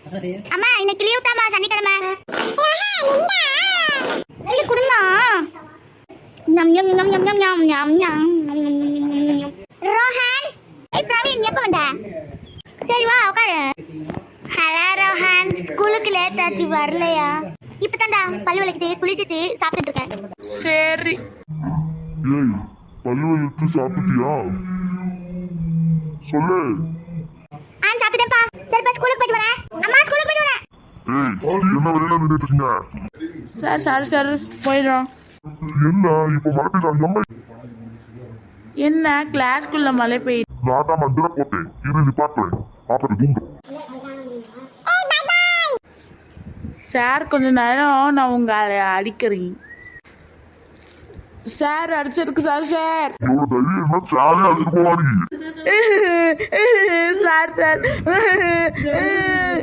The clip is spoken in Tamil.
அம்மா இன்னைக்கு லீவ் தாமா, சனிக்கிழமை. நீ குடுங்க. ஞம் ஞம் ஞம் ஞம் ஞம் ஞம் ஞம். ரோஹன், ஏய் பிரவீன் எப்ப வந்த? சரி வா உட்காரு. ஹலோ ரோஹன், ஸ்கூலுக்கு லேட் ஆச்சு வரலையா? இப்பதான்டா பல்லு விளக்கிட்டு குளிச்சிட்டு சாப்பிட்டுட்டு இருக்கேன். சரி. ஏய், பல்லு விளக்கு சாப்பிட்டியா? சொல்லு. சாப்பிட்டுட்டேன்ப்பா. சரிப்பா ஸ்கூலுக்கு போயிட்டு வரேன். அம்மா ஸ்கூலுக்கு போயிட்டு வரேன். ஏய், என்ன வெளியில நின்றுட்டு இருக்கீங்க? சார் போயிடும். என்ன இப்ப மழை பெய்யுதா? என்ன கிளாஸ்க்குள்ள மழை பெய்யுது? நான் தான் மந்திர போட்டேன், இரு நிப்பாட்டுறேன், அப்புறம் தூங்கும். சார் கொஞ்ச நேரம் நான் உங்களை அடிக்கிறேன். சார் அடிச்சிருக்கு சார். இவ்வளவு தைரியம் இருந்தா சாலே அடிச்சுட்டு போவாடி. சார்